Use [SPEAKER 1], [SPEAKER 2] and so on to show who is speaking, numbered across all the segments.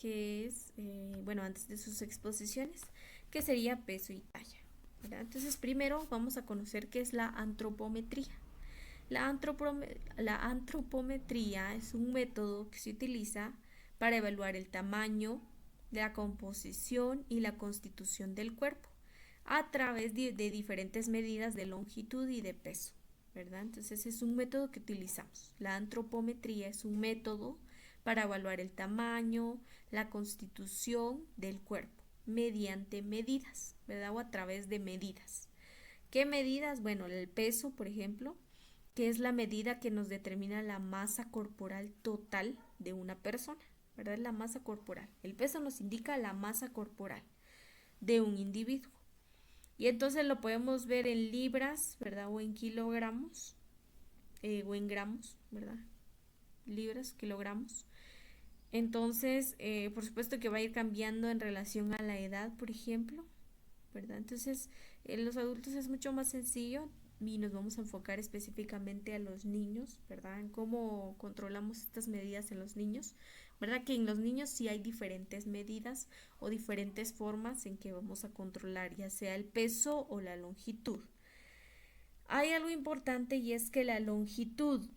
[SPEAKER 1] que es, bueno, antes de sus exposiciones, que sería peso y talla, ¿verdad? Entonces, primero vamos a conocer qué es la antropometría. La antropometría es un método que se utiliza para evaluar el tamaño, la composición y la constitución del cuerpo a través de diferentes medidas de longitud y de peso, ¿verdad? Entonces es un método que utilizamos. La antropometría es un método para evaluar el tamaño, la constitución del cuerpo mediante medidas, ¿verdad? O a través de medidas. ¿Qué medidas? Bueno, el peso, por ejemplo, que es la medida que nos determina la masa corporal total de una persona, ¿verdad? La masa corporal. El peso nos indica la masa corporal de un individuo. Y entonces lo podemos ver en libras, ¿verdad? O en kilogramos, o en gramos, ¿verdad? Libras, kilogramos. Entonces, por supuesto que va a ir cambiando en relación a la edad, por ejemplo, ¿verdad? Entonces, en los adultos es mucho más sencillo y nos vamos a enfocar específicamente a los niños, ¿verdad? En cómo controlamos estas medidas en los niños, ¿verdad? Que en los niños sí hay diferentes medidas o diferentes formas en que vamos a controlar, ya sea el peso o la longitud. Hay algo importante y es que la longitud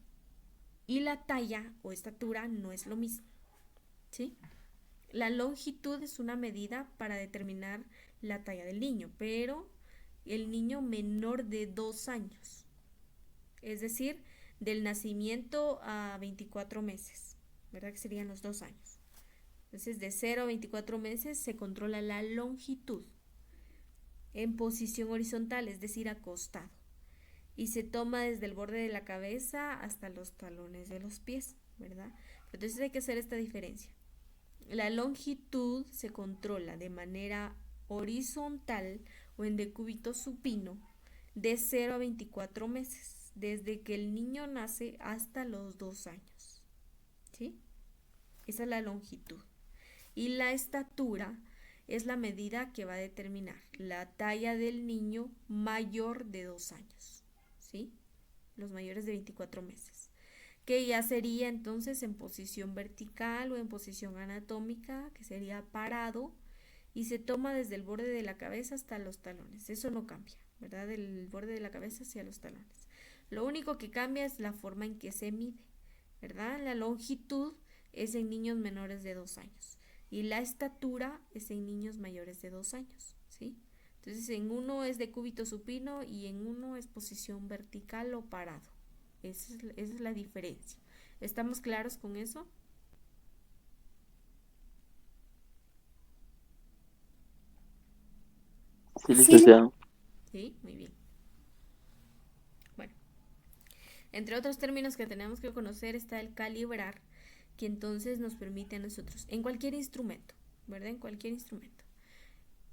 [SPEAKER 1] y la talla o estatura no es lo mismo, ¿sí? La longitud es una medida para determinar la talla del niño, pero el niño menor de 2 años, es decir, del nacimiento a 24 meses, ¿verdad? Que serían los 2 años. Entonces, de 0 a 24 meses se controla la longitud en posición horizontal, es decir, acostado, y se toma desde el borde de la cabeza hasta los talones de los pies, ¿verdad? Entonces hay que hacer esta diferencia. La longitud se controla de manera horizontal o en decúbito supino de 0 a 24 meses, desde que el niño nace hasta los 2 años. ¿Sí? Esa es la longitud. Y la estatura es la medida que va a determinar la talla del niño mayor de 2 años. ¿Sí? Los mayores de 24 meses, que ya sería entonces en posición vertical o en posición anatómica, que sería parado, y se toma desde el borde de la cabeza hasta los talones. Eso no cambia, ¿verdad? Del borde de la cabeza hacia los talones. Lo único que cambia es la forma en que se mide, ¿verdad? La longitud es en niños menores de 2 años y la estatura es en niños mayores de 2 años, ¿sí? Entonces en uno es decúbito supino y en uno es posición vertical o parado. Esa es la diferencia. ¿Estamos claros con eso?
[SPEAKER 2] Sí,
[SPEAKER 3] Sí,
[SPEAKER 2] licenciado.
[SPEAKER 1] Sí, muy bien. Bueno, entre otros términos que tenemos que conocer está el calibrar, que entonces nos permite a nosotros, en cualquier instrumento, ¿verdad? En cualquier instrumento,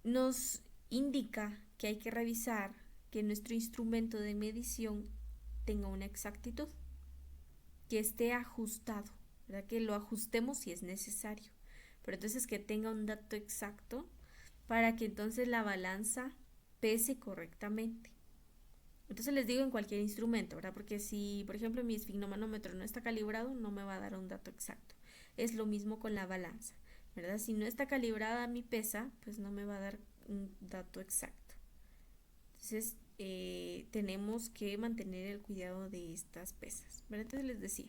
[SPEAKER 1] nos indica que hay que revisar que nuestro instrumento de medición tenga una exactitud, que esté ajustado, ¿verdad? Que lo ajustemos si es necesario, pero entonces que tenga un dato exacto para que entonces la balanza pese correctamente. Entonces les digo en cualquier instrumento, ¿verdad? Porque si, por ejemplo, mi esfigmomanómetro no está calibrado, no me va a dar un dato exacto. Es lo mismo con la balanza, ¿verdad? Si no está calibrada mi pesa, pues no me va a dar un dato exacto. Entonces, tenemos que mantener el cuidado de estas pesas, ¿verdad? Entonces les decía,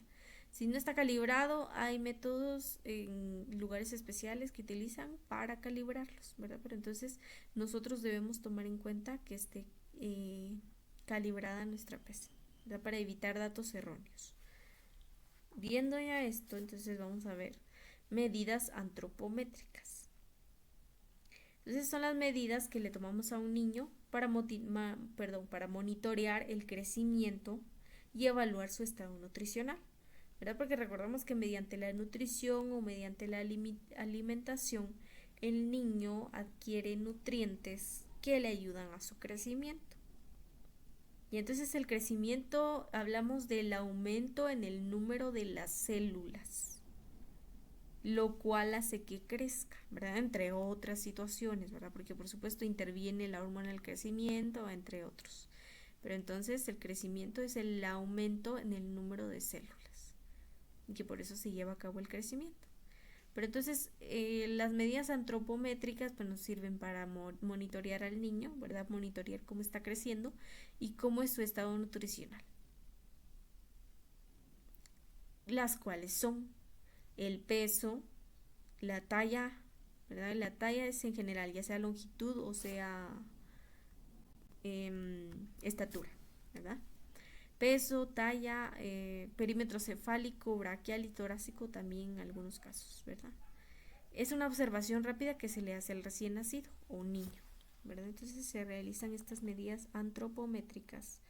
[SPEAKER 1] si no está calibrado, hay métodos en lugares especiales que utilizan para calibrarlos, ¿verdad? Pero entonces nosotros debemos tomar en cuenta que esté calibrada nuestra pesa, ¿verdad? Para evitar datos erróneos. Viendo ya esto, entonces vamos a ver medidas antropométricas. Entonces son las medidas que le tomamos a un niño para monitorear el crecimiento y evaluar su estado nutricional, ¿verdad? Porque recordamos que mediante la nutrición o mediante la alimentación, el niño adquiere nutrientes que le ayudan a su crecimiento. Y entonces el crecimiento, hablamos del aumento en el número de las células, lo cual hace que crezca, ¿verdad? Entre otras situaciones, ¿verdad? Porque por supuesto interviene la hormona del crecimiento, entre otros. Pero entonces el crecimiento es el aumento en el número de células y que por eso se lleva a cabo el crecimiento. Pero entonces las medidas antropométricas pues nos sirven para monitorear al niño, ¿verdad? Monitorear cómo está creciendo y cómo es su estado nutricional. Las cuales son el peso, la talla, ¿verdad? La talla es en general, ya sea longitud o sea estatura, ¿verdad? Peso, talla, perímetro cefálico, braquial y torácico también en algunos casos, ¿verdad? Es una observación rápida que se le hace al recién nacido o un niño, ¿verdad? Entonces se realizan estas medidas antropométricas,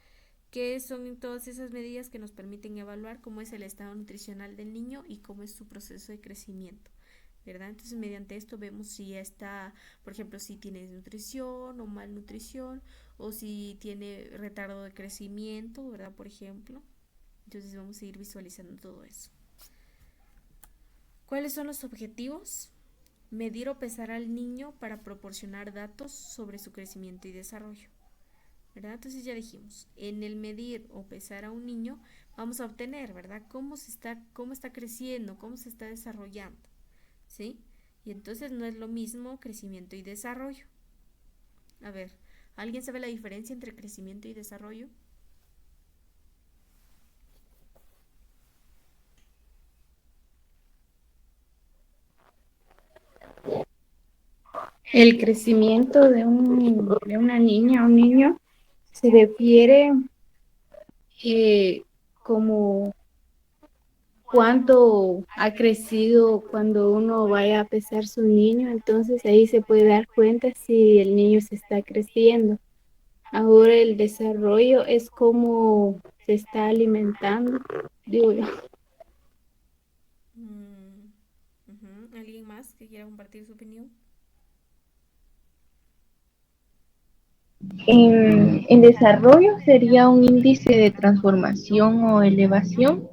[SPEAKER 1] que son todas esas medidas que nos permiten evaluar cómo es el estado nutricional del niño y cómo es su proceso de crecimiento, ¿verdad? Entonces mediante esto vemos si está, por ejemplo, si tiene desnutrición o malnutrición o si tiene retardo de crecimiento, ¿verdad? Por ejemplo. Entonces vamos a ir visualizando todo eso. ¿Cuáles son los objetivos? Medir o pesar al niño para proporcionar datos sobre su crecimiento y desarrollo, ¿verdad? Entonces ya dijimos, en el medir o pesar a un niño vamos a obtener, ¿verdad? Cómo está creciendo, cómo se está desarrollando, ¿sí? Y entonces no es lo mismo crecimiento y desarrollo. A ver, ¿alguien sabe la diferencia entre crecimiento y desarrollo?
[SPEAKER 2] El crecimiento de una niña o un niño se refiere como cuánto ha crecido cuando uno vaya a pesar su niño, entonces ahí se puede dar cuenta si el niño se está creciendo. Ahora el desarrollo es cómo se está alimentando, digo yo.
[SPEAKER 1] Mm, ¿alguien más que quiera compartir su opinión?
[SPEAKER 3] En desarrollo sería un índice de transformación o elevación,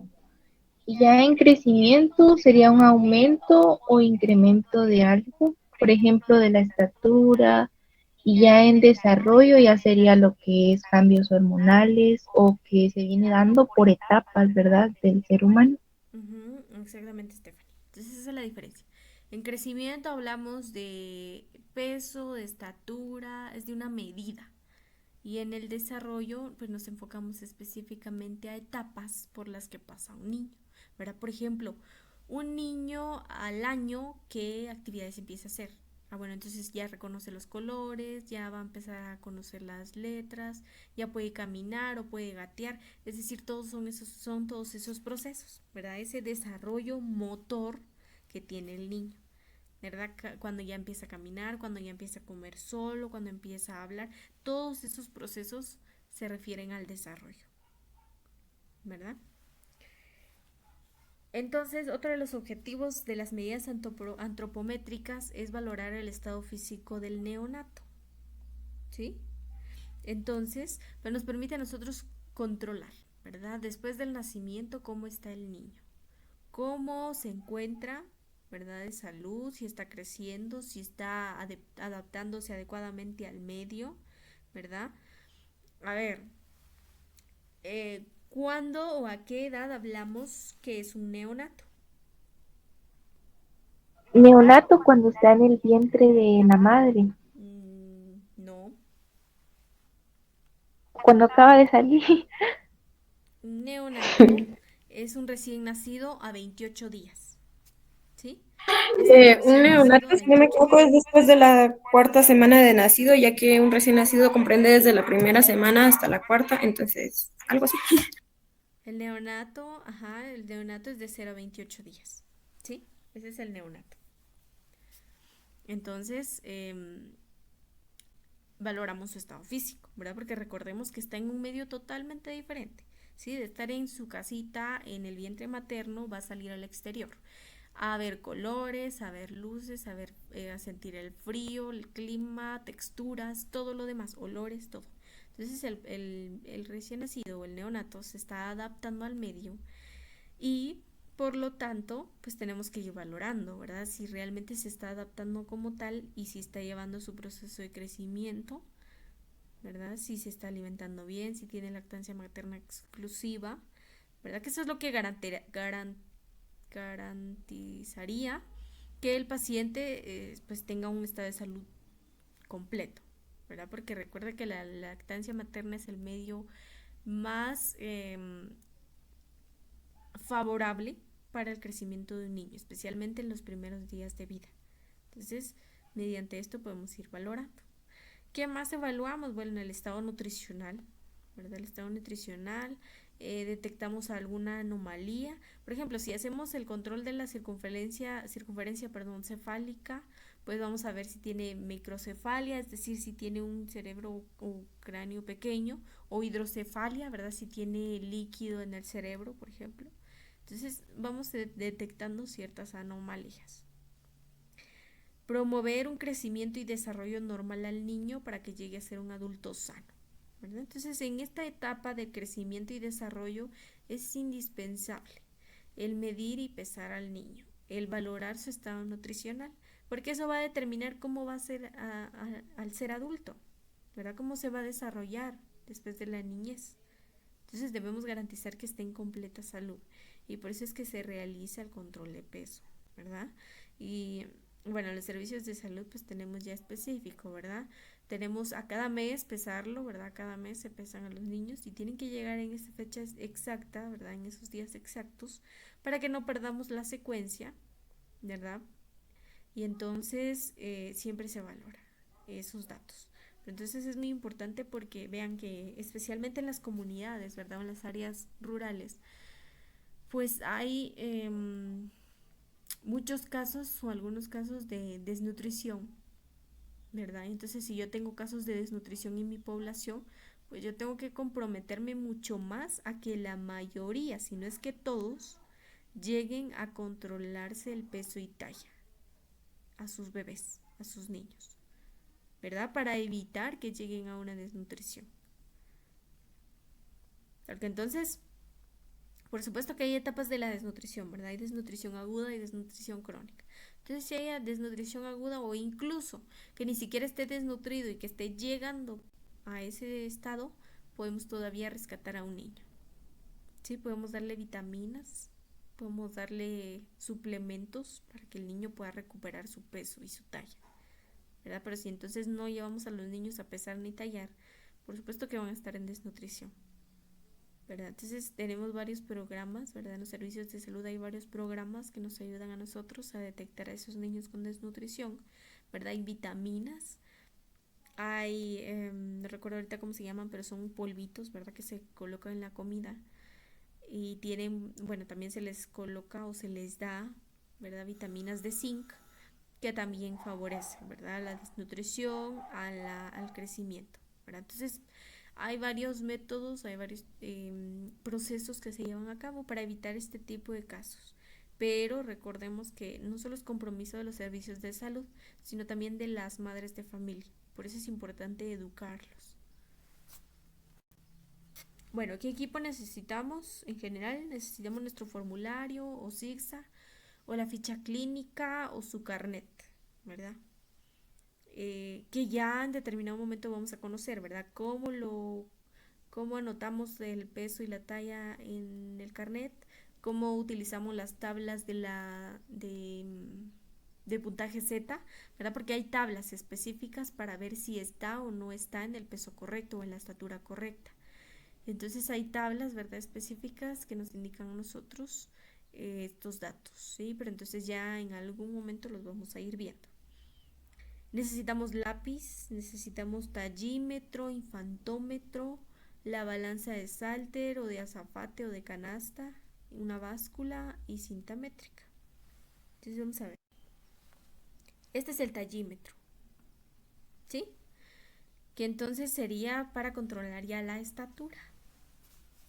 [SPEAKER 3] y ya en crecimiento sería un aumento o incremento de algo, por ejemplo, de la estatura, y ya en desarrollo ya sería lo que es cambios hormonales o que se viene dando por etapas, ¿verdad?, del ser humano.
[SPEAKER 1] Exactamente, Stephanie. Entonces esa es la diferencia. En crecimiento hablamos de peso, de estatura, es de una medida. Y en el desarrollo, pues nos enfocamos específicamente a etapas por las que pasa un niño, ¿verdad? Por ejemplo, un niño al año, ¿qué actividades empieza a hacer? Ah, bueno, entonces ya reconoce los colores, ya va a empezar a conocer las letras, ya puede caminar o puede gatear, es decir, son todos esos procesos, ¿verdad? Ese desarrollo motor que tiene el niño. ¿Verdad? Cuando ya empieza a caminar, cuando ya empieza a comer solo, cuando empieza a hablar, todos esos procesos se refieren al desarrollo, ¿verdad? Entonces, otro de los objetivos de las medidas antropométricas es valorar el estado físico del neonato, ¿sí? Entonces, pues nos permite a nosotros controlar, ¿verdad? Después del nacimiento, cómo está el niño, cómo se encuentra, ¿verdad? De salud, si está creciendo, si está adaptándose adecuadamente al medio, ¿verdad? A ver, ¿cuándo o a qué edad hablamos que es un neonato?
[SPEAKER 3] Neonato cuando está en el vientre de la madre,
[SPEAKER 1] No,
[SPEAKER 3] cuando acaba de salir.
[SPEAKER 1] un neonato es un recién nacido a 28 días, ¿sí? Es el
[SPEAKER 4] Un
[SPEAKER 1] recién nacido a
[SPEAKER 4] neonato, si no me
[SPEAKER 1] 28
[SPEAKER 4] equivoco,
[SPEAKER 1] días.
[SPEAKER 4] es después de la cuarta semana de nacido, ya que un recién nacido comprende desde la primera semana hasta la cuarta, entonces, algo así.
[SPEAKER 1] El neonato es de 0 a 28 días, ¿sí? Ese es el neonato. Entonces, valoramos su estado físico, ¿verdad? Porque recordemos que está en un medio totalmente diferente, ¿sí? De estar en su casita, en el vientre materno, va a salir al exterior, a ver colores, a ver luces, a sentir el frío, el clima, texturas, todo lo demás, olores, todo. Entonces el recién nacido o el neonato se está adaptando al medio y por lo tanto, pues tenemos que ir valorando, ¿verdad? Si realmente se está adaptando como tal y si está llevando su proceso de crecimiento, ¿verdad? Si se está alimentando bien, si tiene lactancia materna exclusiva, ¿verdad? Que eso es lo que garantizaría que el paciente pues tenga un estado de salud completo, ¿verdad? Porque recuerda que la lactancia materna es el medio más favorable para el crecimiento de un niño, especialmente en los primeros días de vida. Entonces, mediante esto podemos ir valorando. ¿Qué más evaluamos? Bueno, el estado nutricional, ¿verdad? El estado nutricional, detectamos alguna anomalía. Por ejemplo, si hacemos el control de la circunferencia, cefálica, pues vamos a ver si tiene microcefalia, es decir, si tiene un cerebro o cráneo pequeño, o hidrocefalia, ¿verdad? Si tiene líquido en el cerebro, por ejemplo. Entonces, vamos detectando ciertas anomalías. Promover un crecimiento y desarrollo normal al niño para que llegue a ser un adulto sano, ¿verdad? Entonces, en esta etapa de crecimiento y desarrollo es indispensable el medir y pesar al niño, el valorar su estado nutricional, porque eso va a determinar cómo va a ser al ser adulto, ¿verdad? Cómo se va a desarrollar después de la niñez. Entonces debemos garantizar que esté en completa salud y por eso es que se realiza el control de peso, ¿verdad? Y bueno, los servicios de salud pues tenemos ya específico, ¿verdad? Tenemos a cada mes pesarlo, ¿verdad? Cada mes se pesan a los niños y tienen que llegar en esa fecha exacta, ¿verdad? En esos días exactos para que no perdamos la secuencia, ¿verdad? Y entonces siempre se valora esos datos. Entonces es muy importante porque vean que especialmente en las comunidades, ¿verdad? O en las áreas rurales, pues hay muchos casos o algunos casos de desnutrición, ¿verdad? Entonces si yo tengo casos de desnutrición en mi población, pues yo tengo que comprometerme mucho más a que la mayoría, si no es que todos, lleguen a controlarse el peso y talla a sus bebés, a sus niños, ¿verdad? Para evitar que lleguen a una desnutrición. Porque entonces, por supuesto que hay etapas de la desnutrición, ¿verdad? Hay desnutrición aguda y desnutrición crónica. Entonces, si hay desnutrición aguda o incluso que ni siquiera esté desnutrido y que esté llegando a ese estado, podemos todavía rescatar a un niño. ¿Sí? Podemos darle vitaminas, podemos darle suplementos para que el niño pueda recuperar su peso y su talla, ¿verdad? Pero si entonces no llevamos a los niños a pesar ni tallar, por supuesto que van a estar en desnutrición, ¿verdad? Entonces tenemos varios programas, ¿verdad? En los servicios de salud hay varios programas que nos ayudan a nosotros a detectar a esos niños con desnutrición, ¿verdad? Hay vitaminas, hay, no recuerdo ahorita cómo se llaman, pero son polvitos, ¿verdad? Que se colocan en la comida y tienen, bueno, también se les coloca o se les da, ¿verdad? Vitaminas de zinc que también favorece, ¿verdad? La desnutrición, al crecimiento, ¿verdad? Entonces, hay varios métodos, hay varios procesos que se llevan a cabo para evitar este tipo de casos. Pero recordemos que no solo es compromiso de los servicios de salud, sino también de las madres de familia. Por eso es importante educarlos. Bueno, ¿qué equipo necesitamos? En general, necesitamos nuestro formulario o SIGSA, o la ficha clínica o su carnet, ¿verdad? Que ya en determinado momento vamos a conocer, ¿verdad? Cómo anotamos el peso y la talla en el carnet, cómo utilizamos las tablas de puntaje Z, ¿verdad? Porque hay tablas específicas para ver si está o no está en el peso correcto o en la estatura correcta. Entonces hay tablas, ¿verdad? Específicas que nos indican a nosotros estos datos, ¿sí? Pero entonces ya en algún momento los vamos a ir viendo. Necesitamos lápiz, necesitamos tallímetro, infantómetro, la balanza de Salter o de azafate o de canasta, una báscula y cinta métrica. Entonces vamos a ver. Este es el tallímetro, ¿sí? Que entonces sería para controlar ya la estatura.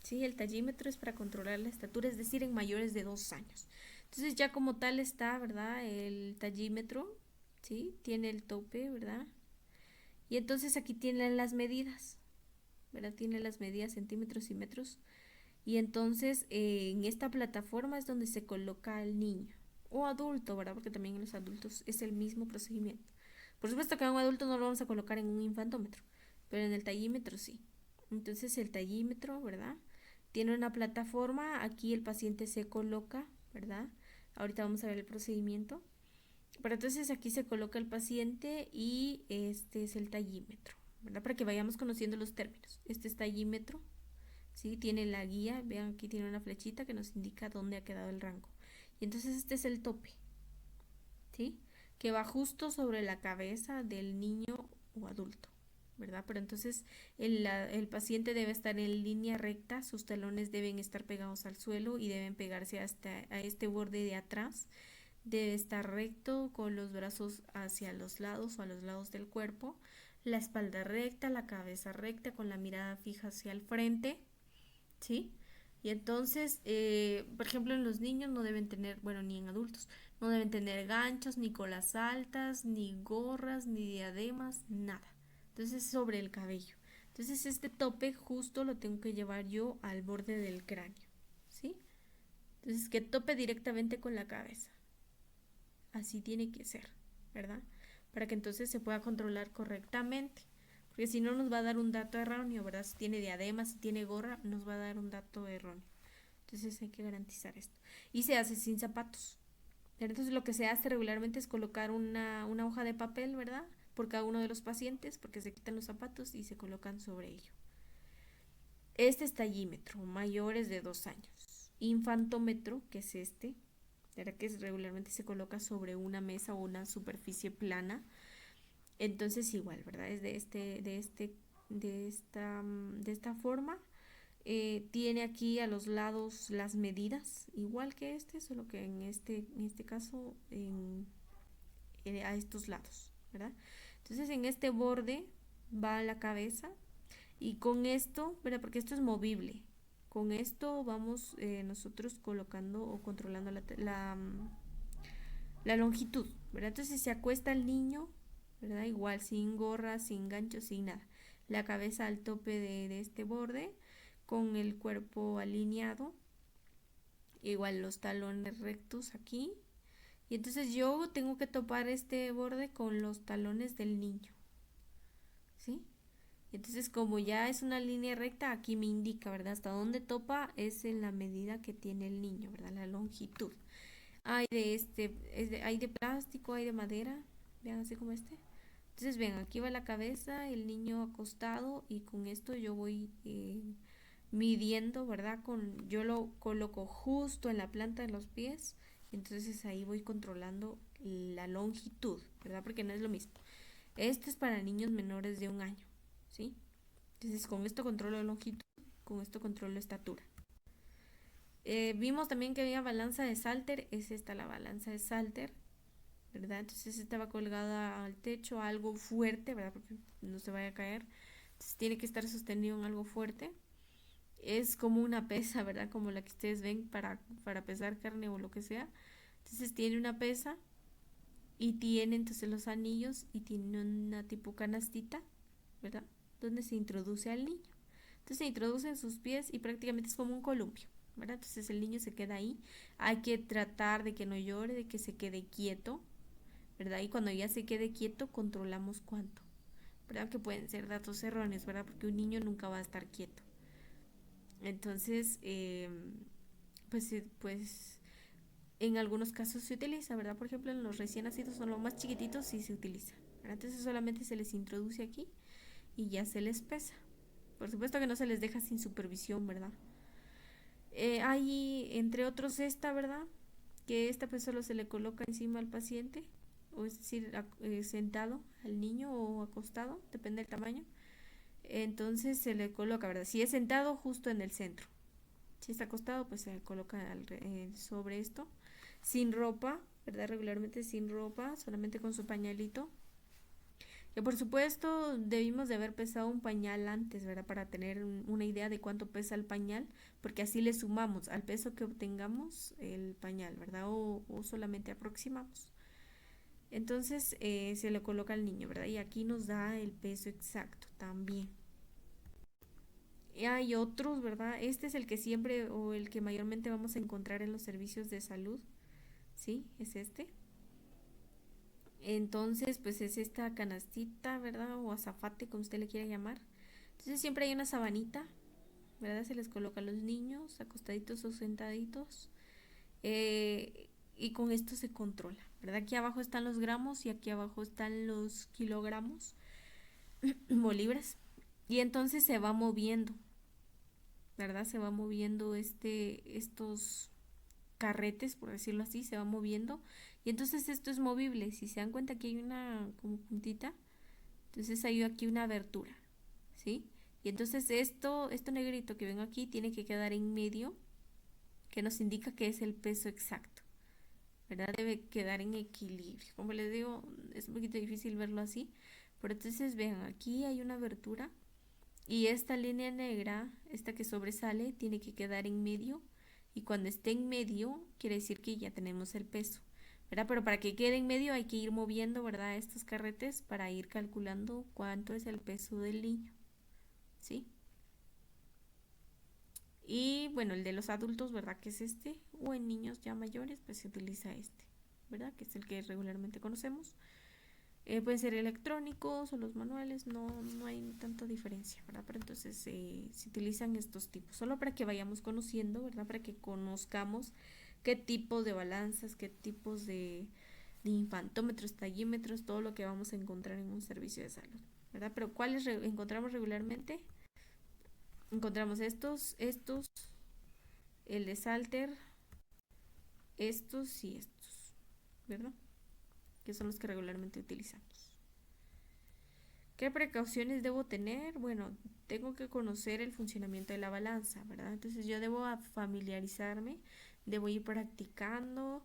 [SPEAKER 1] Sí, el tallímetro es para controlar la estatura, es decir, en mayores de 2 años. Entonces ya como tal está, ¿verdad? El tallímetro, ¿sí? Tiene el tope, ¿verdad? Y entonces aquí tienen las medidas, ¿verdad? Tiene las medidas centímetros y metros. Y entonces en esta plataforma es donde se coloca al niño o adulto, ¿verdad? Porque también en los adultos es el mismo procedimiento. Por supuesto que a un adulto no lo vamos a colocar en un infantómetro, pero en el tallímetro sí. Entonces el tallímetro, ¿verdad? Tiene una plataforma, aquí el paciente se coloca, ¿verdad? Ahorita vamos a ver el procedimiento. Pero entonces aquí se coloca el paciente y este es el tallímetro, ¿verdad? Para que vayamos conociendo los términos. Este es tallímetro, ¿sí? Tiene la guía, vean aquí tiene una flechita que nos indica dónde ha quedado el rango. Y entonces este es el tope, ¿sí? Que va justo sobre la cabeza del niño o adulto, ¿verdad? Pero entonces el paciente debe estar en línea recta, sus talones deben estar pegados al suelo y deben pegarse hasta a este borde de atrás. Debe estar recto con los brazos hacia los lados o a los lados del cuerpo, la espalda recta, la cabeza recta con la mirada fija hacia el frente, ¿sí? Y entonces, por ejemplo, en los niños no deben tener, bueno, ni en adultos, no deben tener ganchos, ni colas altas, ni gorras, ni diademas, nada. Entonces, sobre el cabello. Entonces, este tope justo lo tengo que llevar yo al borde del cráneo, ¿sí? Entonces, que tope directamente con la cabeza. Así tiene que ser, ¿verdad? Para que entonces se pueda controlar correctamente. Porque si no nos va a dar un dato erróneo, ¿verdad? Si tiene diadema, si tiene gorra, nos va a dar un dato erróneo. Entonces hay que garantizar esto. Y se hace sin zapatos. Entonces lo que se hace regularmente es colocar una hoja de papel, ¿verdad? Por cada uno de los pacientes, porque se quitan los zapatos y se colocan sobre ello. Este es tallímetro, mayores de 2 años. Infantómetro, que es este, ¿verdad? Que regularmente se coloca sobre una mesa o una superficie plana. Entonces igual, ¿verdad? Es de esta forma. Tiene aquí a los lados las medidas, igual que este, solo que en este caso a estos lados, ¿verdad? Entonces en este borde va la cabeza y con esto, ¿verdad? Porque esto es movible. Con esto vamos nosotros colocando o controlando la longitud, ¿verdad? Entonces se acuesta el niño, ¿verdad? Igual, sin gorra, sin gancho, sin nada. La cabeza al tope de este borde, con el cuerpo alineado, igual los talones rectos aquí. Y entonces yo tengo que topar este borde con los talones del niño, ¿sí? Entonces como ya es una línea recta, aquí me indica, ¿verdad? Hasta dónde topa es en la medida que tiene el niño, ¿verdad? La longitud. Hay hay de plástico, hay de madera, vean así como este. Entonces vean, aquí va la cabeza, el niño acostado y con esto yo voy midiendo, ¿verdad? Yo lo coloco justo en la planta de los pies, entonces ahí voy controlando la longitud, ¿verdad? Porque no es lo mismo. Este es para niños menores de 1 año, ¿sí? Entonces con esto controlo longitud, con esto controlo estatura. Vimos también que había balanza de Salter, es esta la balanza de Salter, ¿verdad? Entonces estaba colgada al techo, algo fuerte, ¿verdad? Porque no se vaya a caer. Entonces tiene que estar sostenido en algo fuerte. Es como una pesa, ¿verdad? Como la que ustedes ven para pesar carne o lo que sea. Entonces tiene una pesa y tiene entonces los anillos y tiene una tipo canastita, ¿verdad? Donde se introduce al niño. Entonces se introduce en sus pies y prácticamente es como un columpio, ¿verdad? Entonces el niño se queda ahí. Hay que tratar de que no llore, de que se quede quieto, ¿verdad? Y cuando ya se quede quieto, controlamos cuánto, ¿verdad? Que pueden ser datos erróneos, ¿verdad? Porque un niño nunca va a estar quieto. Entonces, pues en algunos casos se utiliza, ¿verdad? Por ejemplo, en los recién nacidos son los más chiquititos sí se utiliza, ¿verdad? Entonces solamente se les introduce aquí y ya se les pesa. Por supuesto que no se les deja sin supervisión, ¿verdad? Hay, entre otros, esta, ¿verdad? Que esta pues solo se le coloca encima al paciente, o es decir, sentado al niño o acostado, depende del tamaño. Entonces se le coloca, ¿verdad? Si es sentado, justo en el centro. Si está acostado, pues se coloca sobre esto, sin ropa, ¿verdad? Regularmente sin ropa, solamente con su pañalito. Que por supuesto debimos de haber pesado un pañal antes, ¿verdad? Para tener una idea de cuánto pesa el pañal, porque así le sumamos al peso que obtengamos el pañal, ¿verdad? O solamente aproximamos. Entonces se le coloca al niño, ¿verdad? Y aquí nos da el peso exacto también. Y hay otros, ¿verdad? Este es el que siempre o el que mayormente vamos a encontrar en los servicios de salud, ¿sí? Es este. Entonces, pues es esta canastita, ¿verdad? O azafate, como usted le quiera llamar. Entonces siempre hay una sabanita, ¿verdad? Se les coloca a los niños, acostaditos o sentaditos. Y con esto se controla, ¿verdad? Aquí abajo están los gramos y aquí abajo están los kilogramos o libras. Y entonces se va moviendo, ¿verdad? Se va moviendo estos carretes, por decirlo así, se va moviendo. Y entonces esto es movible. Si se dan cuenta que hay una como puntita, entonces hay aquí una abertura, ¿sí? Y entonces esto negrito que ven aquí tiene que quedar en medio, que nos indica que es el peso exacto, ¿verdad? Debe quedar en equilibrio. Como les digo, es un poquito difícil verlo así, pero entonces vean, aquí hay una abertura y esta línea negra, esta que sobresale, tiene que quedar en medio, y cuando esté en medio quiere decir que ya tenemos el peso, ¿verdad? Pero para que quede en medio hay que ir moviendo, ¿verdad? Estos carretes para ir calculando cuánto es el peso del niño, ¿sí? Y bueno, el de los adultos, ¿verdad? Que es este, o en niños ya mayores, pues se utiliza este, ¿verdad? Que es el que regularmente conocemos. Pueden ser electrónicos o los manuales, no hay tanta diferencia, ¿verdad? Pero entonces se utilizan estos tipos, solo para que vayamos conociendo, ¿verdad? Para que conozcamos qué tipos de balanzas, qué tipos de infantómetros, tallímetros, todo lo que vamos a encontrar en un servicio de salud, ¿verdad? Pero ¿cuáles encontramos regularmente? Encontramos estos, el de Salter, estos y estos, ¿verdad? Que son los que regularmente utilizamos. ¿Qué precauciones debo tener? Bueno, tengo que conocer el funcionamiento de la balanza, ¿verdad? Entonces yo debo familiarizarme, debo ir practicando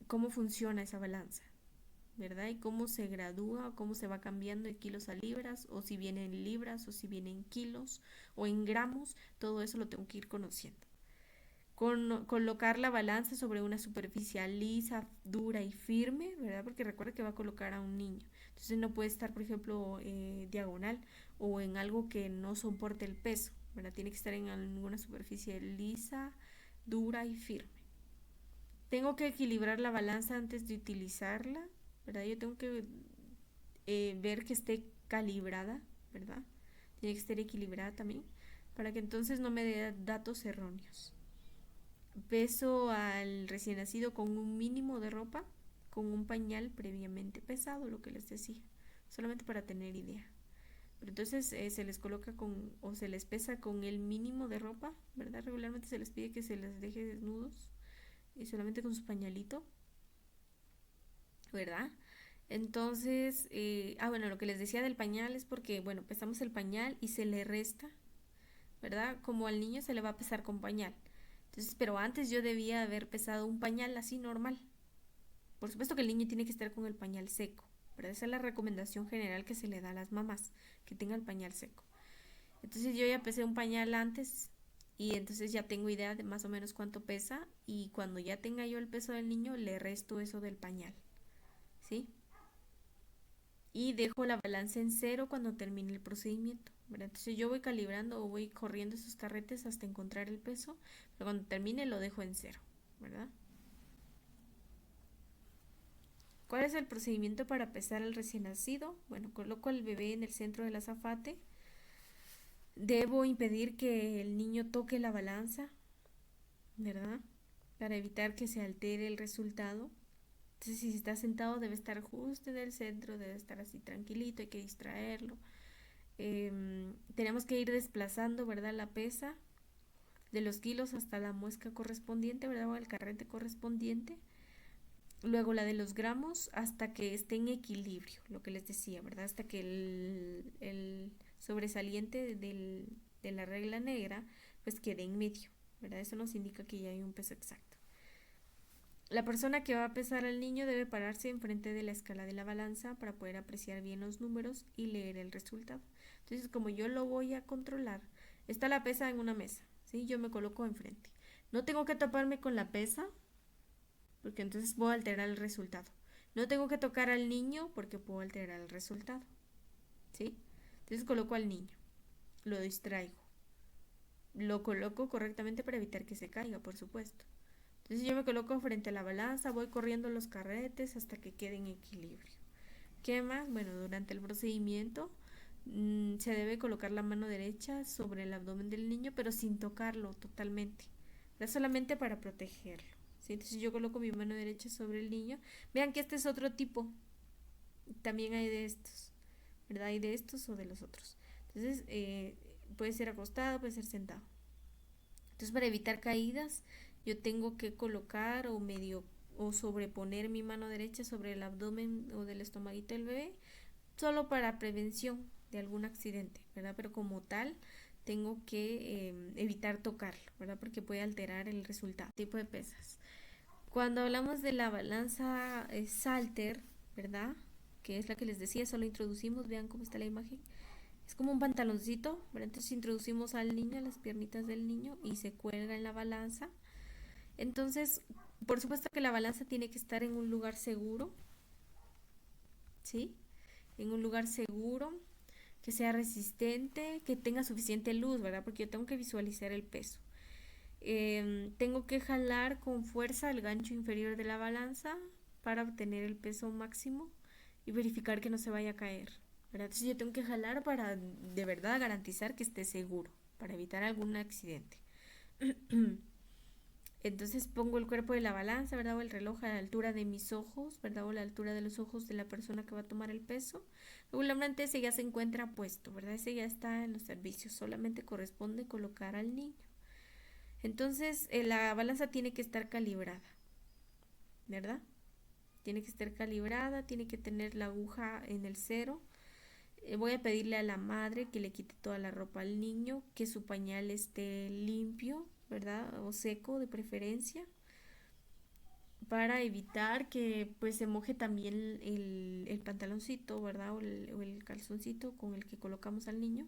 [SPEAKER 1] cómo funciona esa balanza, ¿verdad? Y cómo se gradúa, cómo se va cambiando de kilos a libras, o si viene en libras, o si viene en kilos, o en gramos, todo eso lo tengo que ir conociendo. Colocar la balanza sobre una superficie lisa, dura y firme, ¿verdad? Porque recuerda que va a colocar a un niño. Entonces no puede estar, por ejemplo, diagonal o en algo que no soporte el peso, ¿verdad? Tiene que estar en alguna superficie lisa, dura y firme. Tengo que equilibrar la balanza antes de utilizarla, ¿verdad? Yo tengo que ver que esté calibrada, ¿verdad? Tiene que estar equilibrada también, para que entonces no me dé datos erróneos. Peso al recién nacido con un mínimo de ropa, con un pañal previamente pesado, lo que les decía, solamente para tener idea. Pero entonces se les coloca o se les pesa con el mínimo de ropa, ¿verdad? Regularmente se les pide que se les deje desnudos y solamente con su pañalito, ¿verdad? Entonces, bueno, lo que les decía del pañal es porque, bueno, pesamos el pañal y se le resta, ¿verdad? Como al niño se le va a pesar con pañal. Entonces, pero antes yo debía haber pesado un pañal así normal. Por supuesto que el niño tiene que estar con el pañal seco, pero esa es la recomendación general que se le da a las mamás, que tenga el pañal seco. Entonces yo ya pesé un pañal antes y entonces ya tengo idea de más o menos cuánto pesa, y cuando ya tenga yo el peso del niño le resto eso del pañal, ¿sí? Y dejo la balanza en cero cuando termine el procedimiento, ¿verdad? Entonces yo voy calibrando o voy corriendo esos carretes hasta encontrar el peso, pero cuando termine lo dejo en cero, ¿verdad? ¿Cuál es el procedimiento para pesar al recién nacido? Bueno, coloco al bebé en el centro del azafate. Debo impedir que el niño toque la balanza, ¿verdad? Para evitar que se altere el resultado. Entonces, si está sentado, debe estar justo en el centro, debe estar así tranquilito, hay que distraerlo. Tenemos que ir desplazando, ¿verdad? La pesa de los kilos hasta la muesca correspondiente, ¿verdad? O el carrete correspondiente. Luego la de los gramos hasta que esté en equilibrio, lo que les decía, ¿verdad? Hasta que el sobresaliente de la regla negra pues quede en medio, ¿verdad? Eso nos indica que ya hay un peso exacto. La persona que va a pesar al niño debe pararse enfrente de la escala de la balanza para poder apreciar bien los números y leer el resultado. Entonces, como yo lo voy a controlar, está la pesa en una mesa, ¿sí? Yo me coloco enfrente. No tengo que taparme con la pesa, porque entonces puedo alterar el resultado. No tengo que tocar al niño porque puedo alterar el resultado, ¿sí? Entonces coloco al niño, lo distraigo, lo coloco correctamente para evitar que se caiga, por supuesto. Entonces yo me coloco frente a la balanza, voy corriendo los carretes hasta que quede en equilibrio. ¿Qué más? Bueno, durante el procedimiento se debe colocar la mano derecha sobre el abdomen del niño, pero sin tocarlo totalmente, solamente para protegerlo, ¿sí? Entonces yo coloco mi mano derecha sobre el niño. Vean que este es otro tipo. También hay de estos, ¿verdad? Hay de estos o de los otros. Entonces, puede ser acostado, puede ser sentado. Entonces, para evitar caídas, yo tengo que colocar o medio o sobreponer mi mano derecha sobre el abdomen o del estomaguito del bebé, solo para prevención de algún accidente, ¿verdad? Pero como tal, tengo que evitar tocarlo, ¿verdad? Porque puede alterar el resultado. Tipo de pesas. Cuando hablamos de la balanza Salter, ¿verdad? Que es la que les decía, solo introducimos, vean cómo está la imagen. Es como un pantaloncito, ¿verdad? Entonces introducimos al niño, las piernitas del niño y se cuelga en la balanza. Entonces, por supuesto que la balanza tiene que estar en un lugar seguro, ¿sí? En un lugar seguro, que sea resistente, que tenga suficiente luz, ¿verdad? Porque yo tengo que visualizar el peso. Tengo que jalar con fuerza el gancho inferior de la balanza para obtener el peso máximo y verificar que no se vaya a caer, ¿verdad? Entonces yo tengo que jalar para de verdad garantizar que esté seguro, para evitar algún accidente. Entonces pongo el cuerpo de la balanza, ¿verdad? O el reloj a la altura de mis ojos, ¿verdad? O a la altura de los ojos de la persona que va a tomar el peso. Regularmente ese ya se encuentra puesto, ¿verdad? Ese ya está en los servicios. Solamente corresponde colocar al niño. Entonces la balanza tiene que estar calibrada, ¿verdad? Tiene que estar calibrada, tiene que tener la aguja en el cero. Voy a pedirle a la madre que le quite toda la ropa al niño, que su pañal esté limpio, ¿verdad? O seco de preferencia, para evitar que pues se moje también el pantaloncito, ¿verdad? O el calzoncito con el que colocamos al niño.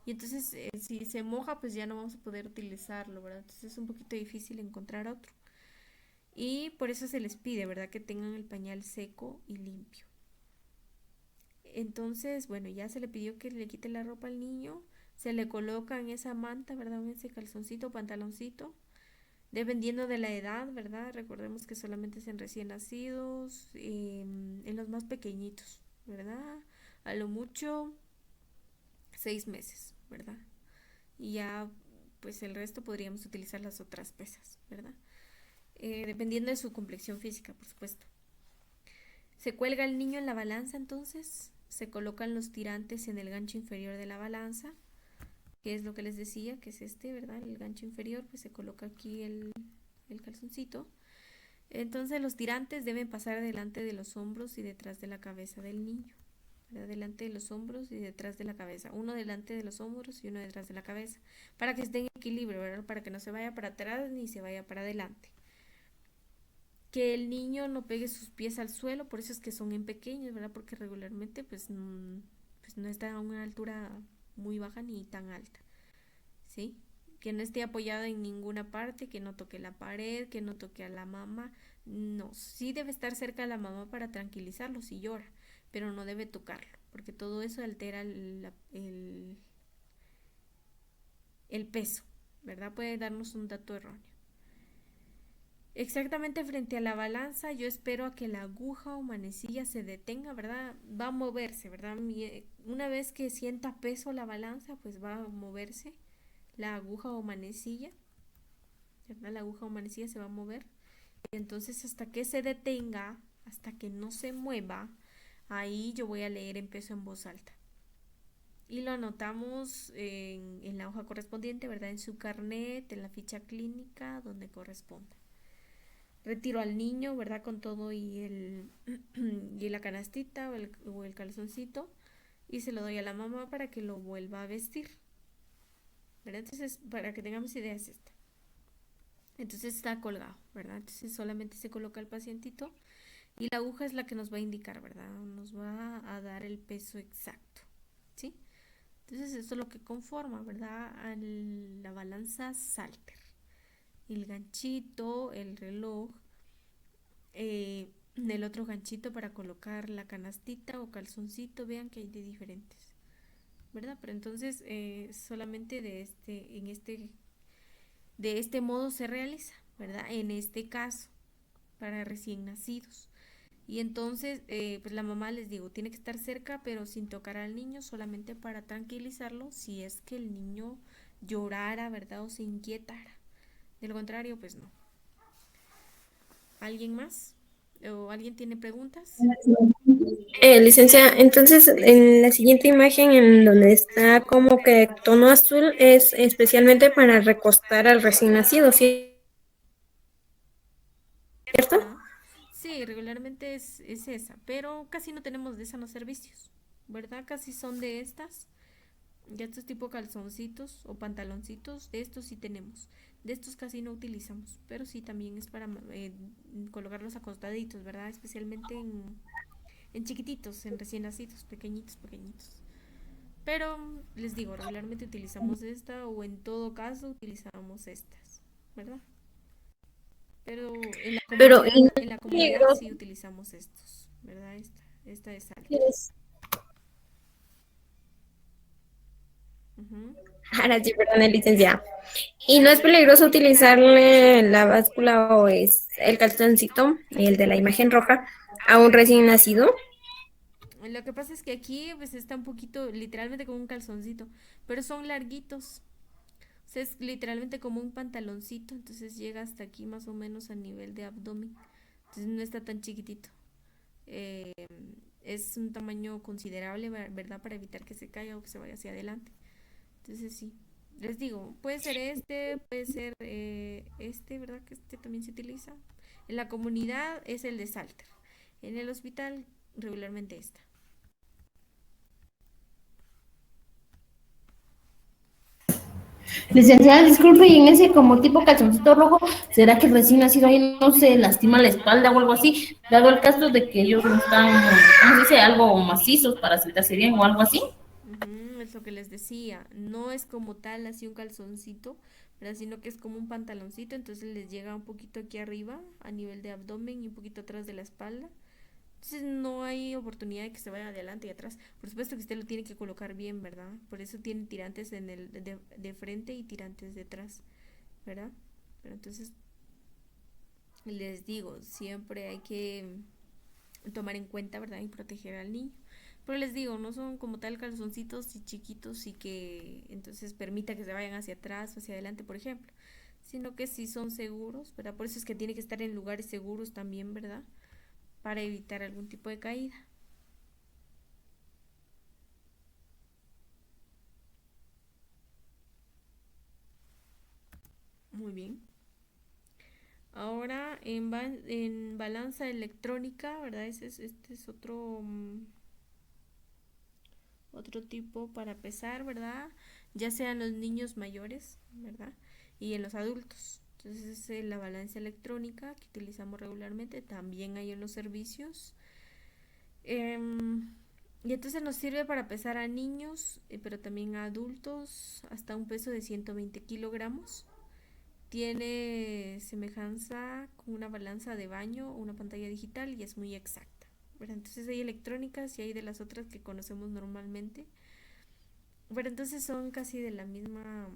[SPEAKER 1] Y entonces si se moja pues ya no vamos a poder utilizarlo, ¿verdad? Entonces es un poquito difícil encontrar otro. Y por eso se les pide, ¿verdad? Que tengan el pañal seco y limpio. Entonces, bueno, ya se le pidió que le quite la ropa al niño, se le coloca en esa manta, ¿verdad? En ese calzoncito, pantaloncito, dependiendo de la edad, ¿verdad? Recordemos que solamente es en recién nacidos, en los más pequeñitos, ¿verdad? A lo mucho 6 meses, ¿verdad? Y ya, pues el resto podríamos utilizar las otras pesas, ¿verdad? Dependiendo de su complexión física, por supuesto. Se cuelga el niño en la balanza, entonces se colocan los tirantes en el gancho inferior de la balanza, que es lo que les decía, que es este, ¿verdad? El gancho inferior, pues se coloca aquí el calzoncito. Entonces los tirantes deben pasar delante de los hombros y detrás de la cabeza del niño, ¿verdad? Delante de los hombros y detrás de la cabeza. Uno delante de los hombros y uno detrás de la cabeza, para que esté en equilibrio, ¿verdad? Para que no se vaya para atrás ni se vaya para adelante. Que el niño no pegue sus pies al suelo, por eso es que son en pequeños, ¿verdad? Porque regularmente pues no está a una altura muy baja ni tan alta, ¿sí? Que no esté apoyado en ninguna parte, que no toque la pared, que no toque a la mamá. No, sí debe estar cerca de la mamá para tranquilizarlo si llora, pero no debe tocarlo, porque todo eso altera el peso, ¿verdad? Puede darnos un dato erróneo. Exactamente frente a la balanza, yo espero a que la aguja o manecilla se detenga, ¿verdad? Va a moverse, ¿verdad? Una vez que sienta peso la balanza, pues va a moverse la aguja o manecilla, ¿verdad? La aguja o manecilla se va a mover. Y entonces hasta que se detenga, hasta que no se mueva, ahí yo voy a leer en peso en voz alta. Y lo anotamos en la hoja correspondiente, ¿verdad? En su carnet, en la ficha clínica, donde corresponda. Retiro al niño, ¿verdad? Con todo y y la canastita o el calzoncito, y se lo doy a la mamá para que lo vuelva a vestir, ¿verdad? Entonces, para que tengamos idea es esta. Entonces está colgado, ¿verdad? Entonces solamente se coloca el pacientito y la aguja es la que nos va a indicar, ¿verdad? Nos va a dar el peso exacto, ¿sí? Entonces eso es lo que conforma, ¿verdad? A la balanza Salter. El ganchito, el reloj, el otro ganchito para colocar la canastita o calzoncito, vean que hay de diferentes, ¿verdad? Pero entonces solamente de este modo se realiza, ¿verdad? En este caso, para recién nacidos. Y entonces, pues la mamá, les digo, tiene que estar cerca, pero sin tocar al niño, solamente para tranquilizarlo si es que el niño llorara, ¿verdad? O se inquietara. De lo contrario, pues no. ¿Alguien más? ¿O alguien tiene preguntas?
[SPEAKER 4] Licencia, entonces en la siguiente imagen en donde está como que tono azul es especialmente para recostar al recién nacido, ¿cierto?
[SPEAKER 1] Ajá. Sí, regularmente es esa, pero casi no tenemos de esa en los servicios, ¿verdad? Casi son de estas. Ya estos tipo calzoncitos o pantaloncitos, de estos sí tenemos. De estos casi no utilizamos, pero sí también es para colocarlos acostaditos, ¿verdad? Especialmente en chiquititos, en recién nacidos, pequeñitos, pequeñitos. Pero les digo, regularmente utilizamos esta o en todo caso utilizamos estas, ¿verdad? Pero
[SPEAKER 4] Pero y no
[SPEAKER 1] en
[SPEAKER 4] es
[SPEAKER 1] la comunidad
[SPEAKER 4] peligroso.
[SPEAKER 1] sí utilizamos estos, ¿verdad? Esta es alta.
[SPEAKER 4] Yes.
[SPEAKER 1] Ujú.
[SPEAKER 4] Ahora sí, perdón, licencia. ¿Y no es peligroso utilizarle la báscula o es el calzoncito, el de la imagen roja, a un recién nacido?
[SPEAKER 1] Lo que pasa es que aquí pues está un poquito, literalmente como un calzoncito, pero son larguitos. O sea, es literalmente como un pantaloncito, entonces llega hasta aquí más o menos a nivel de abdomen. Entonces no está tan chiquitito. Eh, es un tamaño considerable, ¿verdad? Para evitar que se caiga o que se vaya hacia adelante. Entonces sí, les digo, puede ser este, ¿verdad? Que este también se utiliza. En la comunidad es el de Salter. En el hospital regularmente esta.
[SPEAKER 5] Licenciada, disculpe, y en ese como tipo calzoncito rojo, ¿será que recién nacido ahí no se lastima la espalda o algo así? Dado el caso de que ellos no están, ¿cómo se dice? Algo macizos para sentarse bien o algo así.
[SPEAKER 1] Ujú, es lo que les decía, no es como tal así un calzoncito, ¿verdad? Sino que es como un pantaloncito, entonces les llega un poquito aquí arriba, a nivel de abdomen y un poquito atrás de la espalda. Entonces no hay oportunidad de que se vaya adelante y atrás. Por supuesto que usted lo tiene que colocar bien, ¿verdad? Por eso tiene tirantes de frente y tirantes detrás, ¿verdad? Pero entonces les digo, siempre hay que tomar en cuenta, ¿verdad? Y proteger al niño. Pero les digo, no son como tal calzoncitos y chiquitos y que entonces permita que se vayan hacia atrás o hacia adelante, por ejemplo, sino que sí son seguros, ¿verdad? Por eso es que tiene que estar en lugares seguros también, ¿verdad? Para evitar algún tipo de caída. Muy bien. Ahora en balanza electrónica, ¿verdad? Este es otro, otro tipo para pesar, ¿verdad? Ya sean los niños mayores, ¿verdad? Y en los adultos. Entonces, la balanza electrónica que utilizamos regularmente también hay en los servicios. Em, y entonces nos sirve para pesar a niños, pero también a adultos, hasta un peso de 120 kilogramos. Tiene semejanza con una balanza de baño o una pantalla digital y es muy exacta, ¿verdad? Entonces hay electrónicas y hay de las otras que conocemos normalmente. Pero entonces son casi de la misma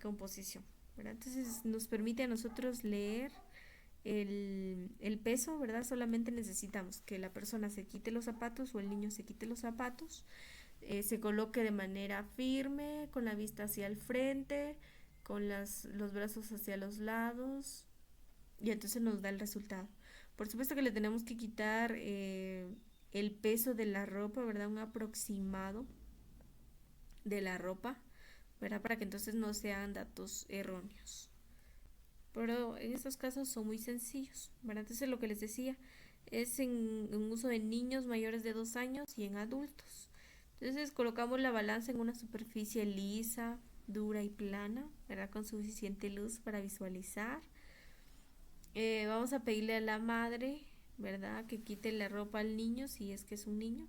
[SPEAKER 1] composición, ¿verdad? Entonces nos permite a nosotros leer el peso, ¿verdad? Solamente necesitamos que la persona se quite los zapatos o el niño se quite los zapatos, se coloque de manera firme, con la vista hacia el frente, con los brazos hacia los lados y entonces nos da el resultado. Por supuesto que le tenemos que quitar el peso de la ropa, ¿verdad? Un aproximado de la ropa, ¿verdad? Para que entonces no sean datos erróneos. Pero en estos casos son muy sencillos, ¿verdad? Entonces lo que les decía es en uso de niños mayores de 2 años y en adultos. Entonces colocamos la balanza en una superficie lisa, dura y plana, ¿verdad? Con suficiente luz para visualizar. Vamos a pedirle a la madre, ¿verdad? Que quite la ropa al niño si es que es un niño.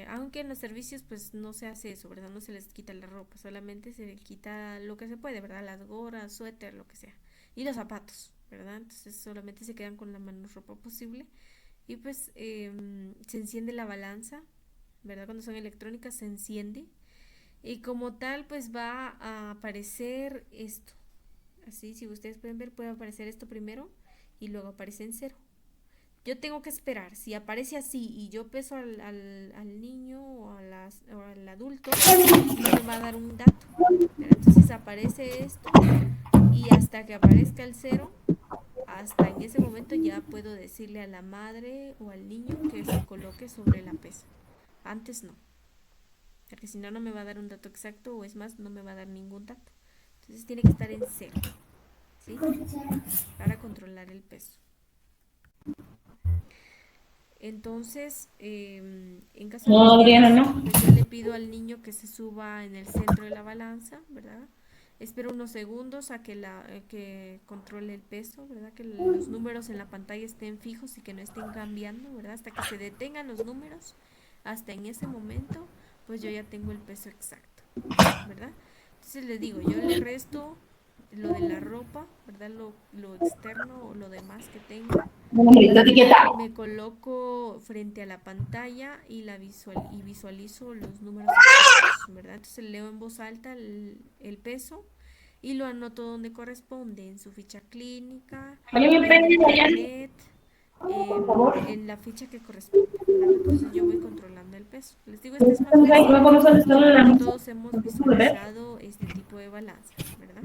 [SPEAKER 1] Aunque en los servicios pues no se hace eso, ¿verdad? No se les quita la ropa, solamente se le quita lo que se puede, ¿verdad? Las gorras, suéter, lo que sea. Y los zapatos, ¿verdad? Entonces solamente se quedan con la menos ropa posible. Y pues se enciende la balanza, ¿verdad? Cuando son electrónicas se enciende. Y como tal pues va a aparecer esto. Así, si ustedes pueden ver, puede aparecer esto primero y luego aparece en cero. Yo tengo que esperar. Si aparece así y yo peso al niño o al adulto, no me va a dar un dato. Pero entonces aparece esto y hasta que aparezca el cero, hasta en ese momento ya puedo decirle a la madre o al niño que se coloque sobre la pesa. Antes no, porque si no, no me va a dar un dato exacto o es más, no me va a dar ningún dato. Entonces tiene que estar en cero, ¿sí? Para controlar el peso. Entonces, en caso de
[SPEAKER 5] No,
[SPEAKER 1] los
[SPEAKER 5] Adriana,
[SPEAKER 1] niños,
[SPEAKER 5] no.
[SPEAKER 1] pues yo le pido al niño que se suba en el centro de la balanza, ¿verdad? Espero unos segundos a que controle el peso, ¿verdad? Que los números en la pantalla estén fijos y que no estén cambiando, ¿verdad? Hasta que se detengan los números, hasta en ese momento, pues yo ya tengo el peso exacto, ¿verdad? Entonces le digo, yo le resto lo de la ropa, ¿verdad? Lo externo o lo demás que tenga.
[SPEAKER 5] Estate quieta.
[SPEAKER 1] Me coloco frente a la pantalla y visualizo los números exactos, ¿verdad? Entonces leo en voz alta el peso y lo anoto donde corresponde, en su ficha clínica,
[SPEAKER 5] Oye, mi
[SPEAKER 1] en
[SPEAKER 5] pene,
[SPEAKER 1] el
[SPEAKER 5] Dayana,
[SPEAKER 1] carnet,
[SPEAKER 5] por favor.
[SPEAKER 1] en la ficha que corresponde, ¿verdad? Entonces yo voy controlando el peso. Les digo, este es más
[SPEAKER 5] Entonces, ahí,
[SPEAKER 1] fácil
[SPEAKER 5] no vamos a estar en la
[SPEAKER 1] porque
[SPEAKER 5] mesa.
[SPEAKER 1] todos hemos
[SPEAKER 5] ¿Lo puedo ver?
[SPEAKER 1] visualizado este tipo de balanzas, ¿verdad?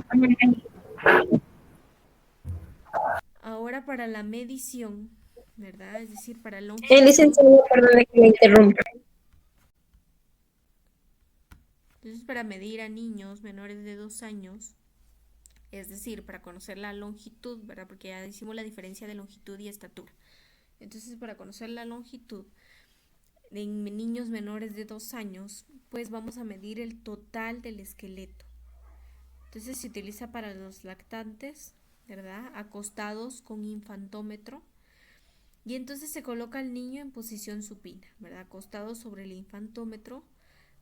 [SPEAKER 1] Ahora para la medición, ¿verdad? Es decir, para longitud.
[SPEAKER 4] Licenciado, perdone que me interrumpa.
[SPEAKER 1] Entonces, para medir a niños menores de 2 años, es decir, para conocer la longitud, ¿verdad? Porque ya hicimos la diferencia de longitud y estatura. Entonces, para conocer la longitud en niños menores de 2 años, pues vamos a medir el total del esqueleto. Entonces, se utiliza para los lactantes, ¿verdad? Acostados con infantómetro. Y entonces se coloca al niño en posición supina, ¿verdad? Acostado sobre el infantómetro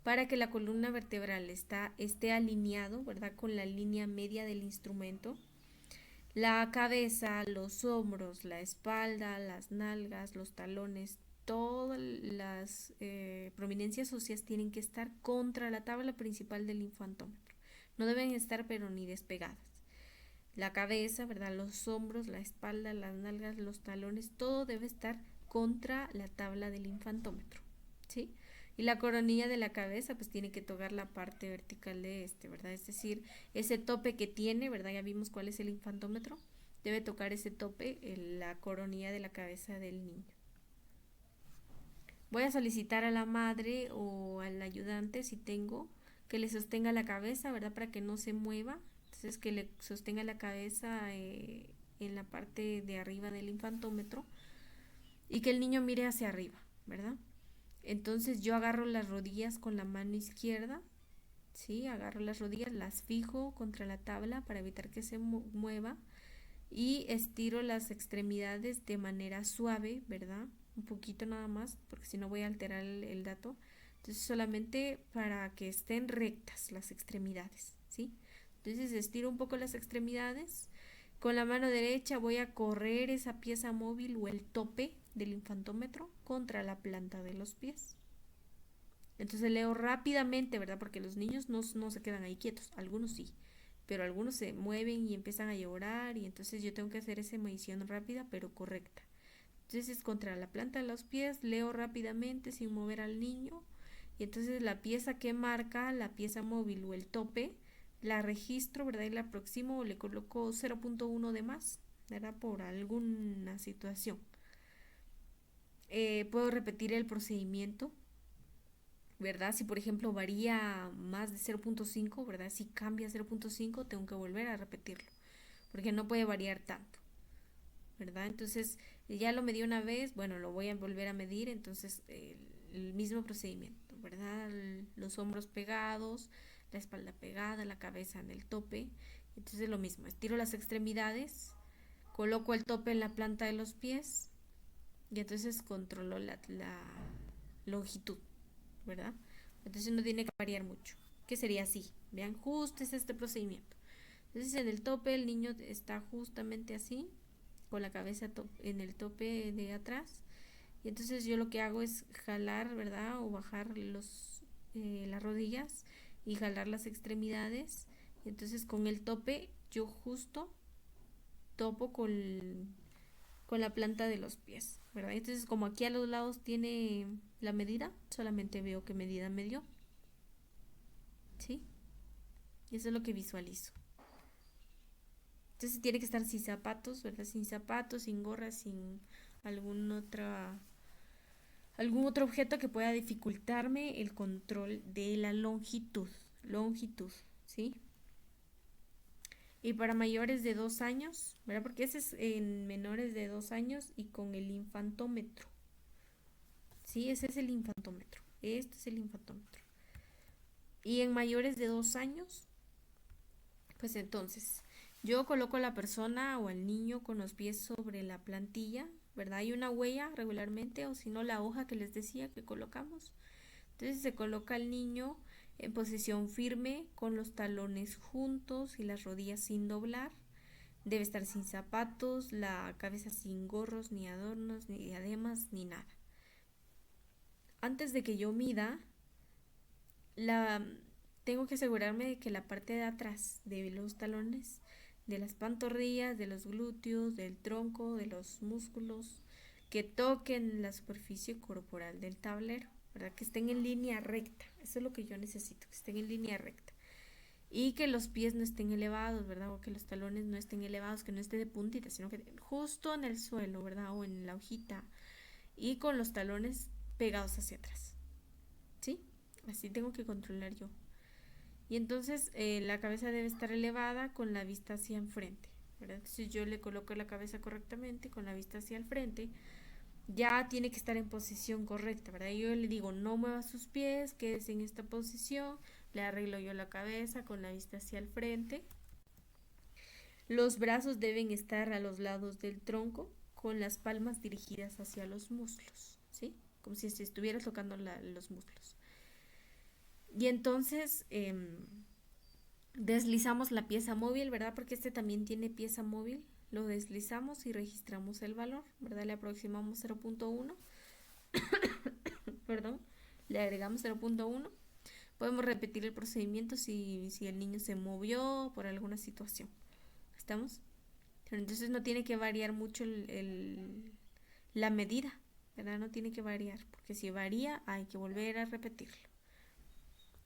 [SPEAKER 1] para que la columna vertebral esté alineado, ¿verdad? Con la línea media del instrumento. La cabeza, los hombros, la espalda, las nalgas, los talones, todas las prominencias óseas tienen que estar contra la tabla principal del infantómetro. No deben estar pero ni despegadas. La cabeza, ¿verdad? Los hombros, la espalda, las nalgas, los talones, todo debe estar contra la tabla del infantómetro, ¿sí? Y la coronilla de la cabeza pues tiene que tocar la parte vertical de ¿verdad? Es decir, ese tope que tiene, ¿verdad? Ya vimos cuál es el infantómetro. Debe tocar ese tope en la coronilla de la cabeza del niño. Voy a solicitar a la madre o al ayudante, si tengo, que le sostenga la cabeza, ¿verdad? Para que no se mueva. Entonces, que le sostenga la cabeza en la parte de arriba del infantómetro y que el niño mire hacia arriba, ¿verdad? Entonces, yo agarro las rodillas con la mano izquierda, ¿sí? Agarro las rodillas, las fijo contra la tabla para evitar que se mueva y estiro las extremidades de manera suave, ¿verdad? Un poquito nada más, porque si no voy a alterar el dato. Entonces solamente para que estén rectas las extremidades, ¿sí? Entonces estiro un poco las extremidades. Con la mano derecha voy a correr esa pieza móvil o el tope del infantómetro contra la planta de los pies. Entonces leo rápidamente, ¿verdad? Porque los niños no se quedan ahí quietos, algunos sí, pero algunos se mueven y empiezan a llorar y entonces yo tengo que hacer esa medición rápida pero correcta. Entonces contra la planta de los pies leo rápidamente sin mover al niño y entonces la pieza que marca, la pieza móvil o el tope, la registro, ¿verdad? Y la aproximo o le coloco 0.1 de más, ¿verdad? Por alguna situación. Puedo repetir el procedimiento, ¿verdad? Si por ejemplo varía más de 0.5, ¿verdad? Si cambia 0.5, tengo que volver a repetirlo, porque no puede variar tanto, ¿verdad? Entonces, ya lo medí una vez, bueno, lo voy a volver a medir, entonces el mismo procedimiento, ¿verdad? Los hombros pegados, la espalda pegada, la cabeza en el tope, entonces lo mismo, estiro las extremidades, coloco el tope en la planta de los pies y entonces controlo la longitud, ¿verdad? Entonces no tiene que variar mucho, que sería así, vean, justo es este procedimiento. Entonces en el tope el niño está justamente así, con la cabeza en el tope de atrás, y entonces yo lo que hago es jalar, ¿verdad? O bajar las rodillas y jalar las extremidades, y entonces con el tope yo justo topo con la planta de los pies, ¿verdad? Entonces como aquí a los lados tiene la medida, solamente veo qué medida me dio, ¿sí? Y eso es lo que visualizo. Entonces tiene que estar sin zapatos, ¿verdad? Sin zapatos, sin gorra, sin algún algún otro objeto que pueda dificultarme el control de la longitud, ¿sí? Y para mayores de 2 años, ¿verdad? Porque ese es en menores de 2 años y con el infantómetro, ¿sí? Ese es el infantómetro, este es el infantómetro. Y en mayores de 2 años, pues entonces, yo coloco a la persona o al niño con los pies sobre la plantilla, ¿verdad? Hay una huella regularmente, o si no, la hoja que les decía que colocamos. Entonces se coloca al niño en posición firme, con los talones juntos y las rodillas sin doblar. Debe estar sin zapatos, la cabeza sin gorros, ni adornos, ni diademas, ni nada. Antes de que yo mida, la tengo que asegurarme de que la parte de atrás de los talones, de las pantorrillas, de los glúteos, del tronco, de los músculos, que toquen la superficie corporal del tablero, ¿verdad? Que estén en línea recta. Eso es lo que yo necesito, que estén en línea recta. Y que los pies no estén elevados, ¿verdad? O que los talones no estén elevados, que no esté de puntita, sino que justo en el suelo, ¿verdad? O en la hojita. Y con los talones pegados hacia atrás. ¿Sí? Así tengo que controlar yo. Y entonces la cabeza debe estar elevada con la vista hacia enfrente, ¿verdad? Entonces yo le coloco la cabeza correctamente con la vista hacia el frente. Ya tiene que estar en posición correcta, ¿verdad? Yo le digo, no mueva sus pies, quédese en esta posición. Le arreglo yo la cabeza con la vista hacia el frente. Los brazos deben estar a los lados del tronco con las palmas dirigidas hacia los muslos, ¿sí? Como si se estuviera tocando los muslos. Y entonces deslizamos la pieza móvil, ¿verdad? Porque este también tiene pieza móvil. Lo deslizamos y registramos el valor, ¿verdad? Le aproximamos 0.1, perdón, le agregamos 0.1. Podemos repetir el procedimiento si el niño se movió por alguna situación. ¿Estamos? Pero entonces no tiene que variar mucho la medida, ¿verdad? No tiene que variar, porque si varía hay que volver a repetirlo.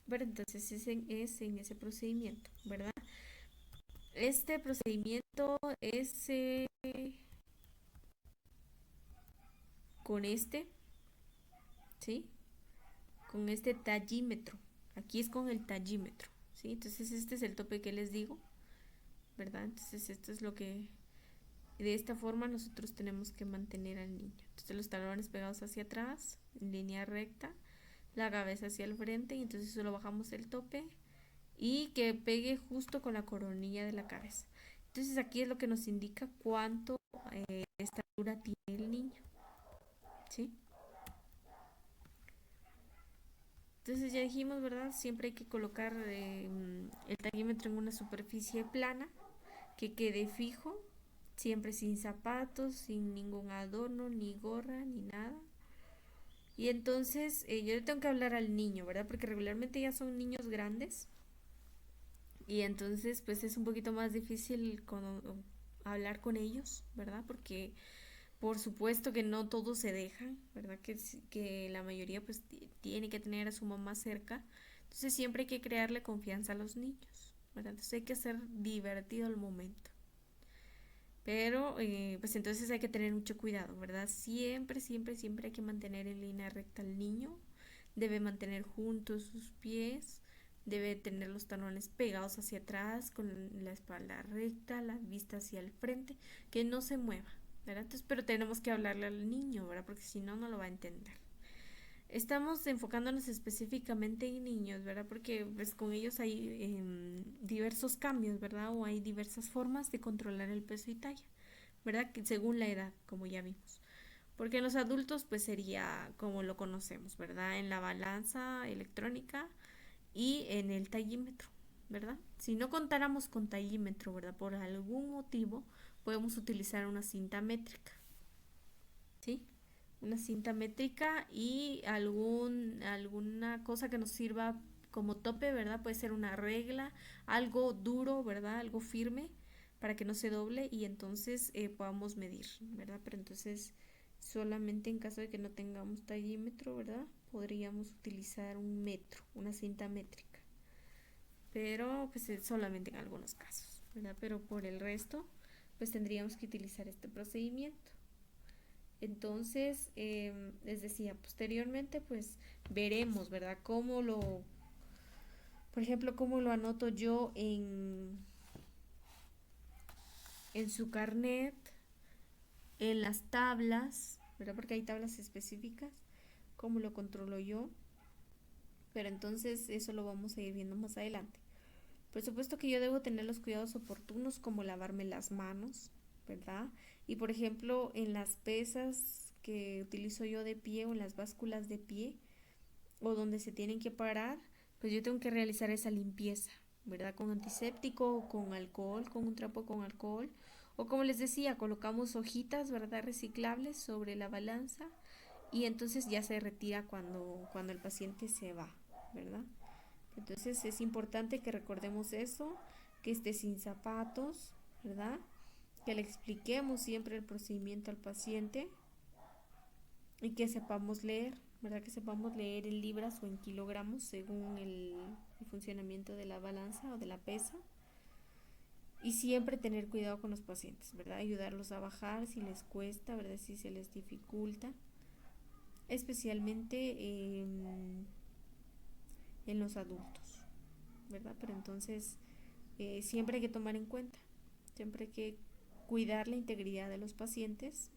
[SPEAKER 1] Pero entonces es en ese procedimiento, ¿verdad? Este procedimiento es con ¿sí? Con este tallímetro. Aquí es con el tallímetro, ¿sí? Entonces este es el tope que les digo, ¿verdad? Entonces esto es lo que, de esta forma nosotros tenemos que mantener al niño. Entonces los talones pegados hacia atrás, en línea recta, la cabeza hacia el frente, y entonces solo bajamos el tope y que pegue justo con la coronilla de la cabeza. Entonces aquí es lo que nos indica cuánto estatura tiene el niño, ¿sí? Entonces ya dijimos, ¿verdad? Siempre hay que colocar el tallímetro en una superficie plana, que quede fijo, siempre sin zapatos, sin ningún adorno, ni gorra, ni nada. Y entonces yo le tengo que hablar al niño, ¿verdad? Porque regularmente ya son niños grandes. Y entonces pues es un poquito más difícil hablar con ellos, ¿verdad? Porque por supuesto que no todos se dejan, ¿verdad? Que la mayoría pues tiene que tener a su mamá cerca. Entonces siempre hay que crearle confianza a los niños, ¿verdad? Entonces hay que hacer divertido el momento. Pero pues entonces hay que tener mucho cuidado, ¿verdad? Siempre, siempre, siempre hay que mantener en línea recta al niño. Debe mantener juntos sus pies. Debe tener los talones pegados hacia atrás, con la espalda recta, la vista hacia el frente, que no se mueva, ¿verdad? Entonces, pero tenemos que hablarle al niño, ¿verdad? Porque si no, no lo va a entender. Estamos enfocándonos específicamente en niños, ¿verdad? Porque pues con ellos hay diversos cambios, ¿verdad? O hay diversas formas de controlar el peso y talla, ¿verdad? Que según la edad, como ya vimos. Porque en los adultos pues sería como lo conocemos, ¿verdad? En la balanza electrónica y en el tallímetro, ¿verdad? Si no contáramos con tallímetro, ¿verdad? Por algún motivo podemos utilizar una cinta métrica, ¿sí? Una cinta métrica y alguna cosa que nos sirva como tope, ¿verdad? Puede ser una regla, algo duro, ¿verdad? Algo firme para que no se doble y entonces podamos medir, ¿verdad? Pero entonces solamente en caso de que no tengamos tallímetro, ¿verdad? Podríamos utilizar un metro, una cinta métrica, pero pues solamente en algunos casos. ¿verdad? Pero por el resto, pues tendríamos que utilizar este procedimiento. Entonces, les decía, posteriormente, pues veremos, ¿verdad? Por ejemplo, cómo lo anoto yo en su carnet, en las tablas, ¿verdad? Porque hay tablas específicas, cómo lo controlo yo. Pero entonces eso lo vamos a ir viendo más adelante. Por supuesto que yo debo tener los cuidados oportunos como lavarme las manos, ¿verdad? Y por ejemplo, en las pesas que utilizo yo de pie o en las básculas de pie o donde se tienen que parar, pues yo tengo que realizar esa limpieza, ¿verdad? Con antiséptico o con alcohol, con un trapo con alcohol. O como les decía, colocamos hojitas, ¿verdad? Reciclables sobre la balanza y entonces ya se retira cuando el paciente se va, ¿verdad? Entonces es importante que recordemos eso, que esté sin zapatos, ¿verdad? Que le expliquemos siempre el procedimiento al paciente y que sepamos leer, ¿verdad? Que sepamos leer en libras o en kilogramos según el funcionamiento de la balanza o de la pesa. Y siempre tener cuidado con los pacientes, ¿verdad? Ayudarlos a bajar si les cuesta, ¿verdad? Si se les dificulta, especialmente en los adultos, ¿verdad? Pero entonces siempre hay que tomar en cuenta, siempre hay que cuidar la integridad de los pacientes.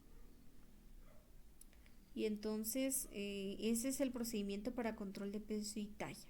[SPEAKER 1] Y entonces ese es el procedimiento para control de peso y talla.